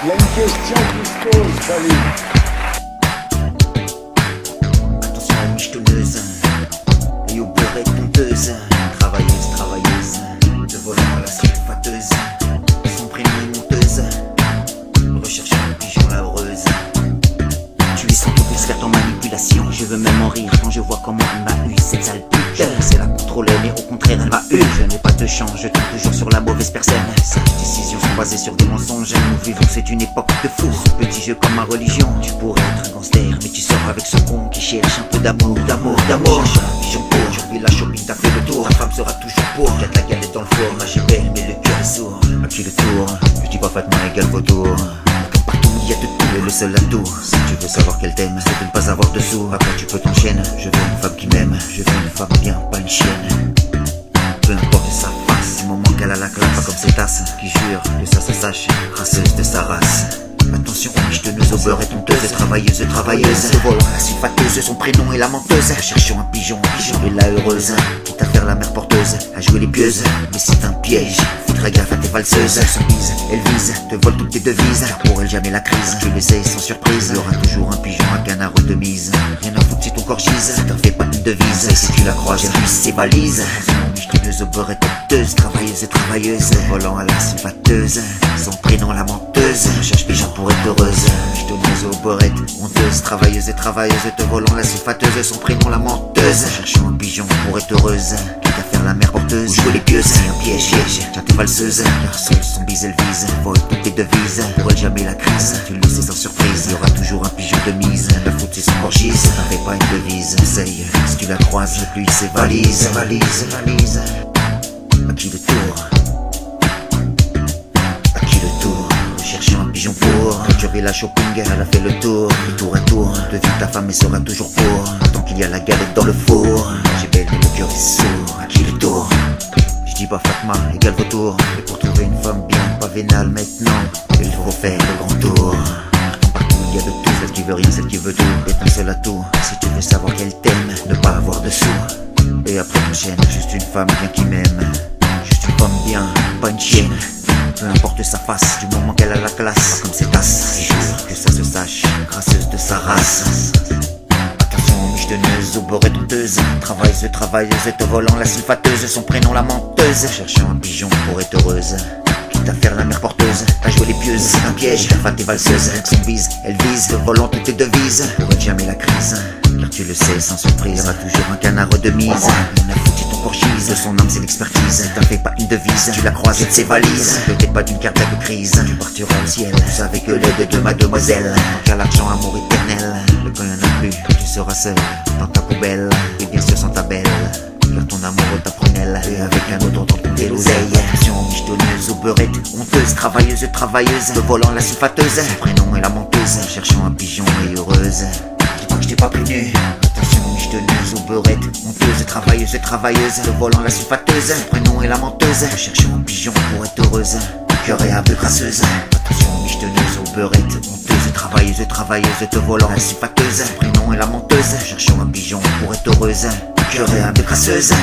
Il y a une question qui se pose, salut. Attention aux michetonneuses et aux beurrettes honteuses. Travailleuses, de volant à la sulfateuse. Son prénom est monteuse, recherchant un pigeon la heureuse. Tu es sans doute experte en manipulation. Je veux même en rire quand je vois comment elle m'a eu cette sale pute. C'est la contrôler mais au contraire elle m'a eu. Je n'ai pas de chance, je tombe toujours sur la mauvaise personne. Ces décisions sont basées sur des mensonges. Nous vivons, c'est une époque de fou. Ce petit jeu comme ma religion. Tu pourrais être un gangster mais tu sors avec ce con qui cherche un peu d'amour. Cherche un pigeon pour, aujourd'hui la shopping t'as fait le tour. Ta femme sera toujours pour, y'a de la galette dans le four. Ma j'ai belle mais le cœur est sourd. À qui le tour, je dis pas Fatma égale vautour. Comme partout il y a de tout et le seul atout, si tu veux savoir qu'elle t'aime, c'est de ne pas avoir de sous. Après tu peux t'enchaîner, je veux une femme qui m'aime. Je veux une femme bien, pas une chienne. Peu importe sa face, du moment qu'elle a la classe, pas comme ces tasses qui jurent que ça se sache, raceuse de sa race. Attention aux michetonneuses, aux beurrettes honteuses, travailleuses. Le volant, la sulfateuse, son prénom est la menteuse. Cherchons un pigeon et la heureuse. Quitte à faire la mère porteuse, à jouer les pieuses, mais c'est un piège. Fais très gaffe à tes valseuses. Elles sont mises, elles visent, te volent toutes tes devises. Car pour elles jamais la crise, tu le sais sans surprise. Il y aura toujours un pigeon à canard de mise. Rien à foutre si ton corps gise, ça t'en fait pas une devise. Et si tu la croises, elle puisse ses valises. Michetonneuses, aux beurrettes honteuses, travailleuses. Le volant à la sulfateuse, son prénom la menteuse. Cherche pigeon pour être heureuse. Michetonneuses aux beurrettes honteuses, travailleuses, te volant la sulfateuse, son prénom la menteuse. Cherchons un pigeon pour être heureuse. Quitte à faire la mère porteuse, jouer les pieuses, c'est un piège. Tiens tes valseuses, car seules son bise elles visent. Vole toutes tes devises, pour elle jamais la crise. Tu le sais sans surprise, il y aura toujours un pigeon de mise. La faute c'est son corps gise, t'en fais pas une devise. Essaye, si tu la croises, plus ses valises. À qui le tour? Cherchant un pigeon pour clôturer la shopping, elle a fait le tour. Et tour à tour, devine ta femme et sera toujours pour. Tant qu'il y a la galette dans le four. J'ai belle mais le cœur est sourd. À qui le tour? Je dis pas Fatma égale vautour. Et pour trouver une femme bien, pas vénale maintenant, il faut faire le grand tour. Partout il y a de tout, celle qui veut rien, celle qui veut tout. Et un seul atout, si tu veux savoir qu'elle t'aime, ne pas avoir de sous. Et après t'enchaînes, juste une femme bien qui m'aime. Juste une femme bien, pas une chienne. Peu importe sa face, du moment qu'elle a la classe, pas comme ses tasses, je jure que ça se sache, gracieuse de sa race. Attention aux michetonneuses, aux beurrettes honteuses, travailleuses, te volant la sulfateuse, son prénom la menteuse. Cherchant un pigeon pour être heureuse, quitte à faire la mère porteuse, à jouer les pieuses, c'est un piège. La femme est valseuse, son bise, elle vise, le volant toutes tes devises, pour être jamais la crise. Car tu le sais, sans surprise, il y aura toujours un canard de mise. On a foutu ton corps gise, son âme c'est l'expertise. T'en fais pas une devise, tu la croises et de ses valises. Peut-être pas d'une carte de crise, tu partiras au ciel, tous avec l'aide de mademoiselle. Car l'argent, amour éternel, le quand y'en a plus, tu seras seul dans ta poubelle. Et bien sûr sans ta belle, car ton amour t'apprenelle. Et avec un autre dans ton l'oseille. Attention aux michetonneuses, aux beurrettes honteuses, travailleuses, le volant la sulfateuse, son prénom est la menteuse. Cherchant un pigeon et heureuse, je t'ai pas prévenu. Attention aux michetonneuses, aux beurrettes honteuses, travailleuses, le volant la sulfateuse, son prénom est la menteuse. Cherchons un pigeon pour être heureuse, cœur et un peu grasseuse. Attention aux michetonneuses, aux beurrettes honteuses, travailleuses, te volant la sulfateuse, son prénom est la menteuse. Cherchons un pigeon pour être heureuse, cœur et un peu grasseuse.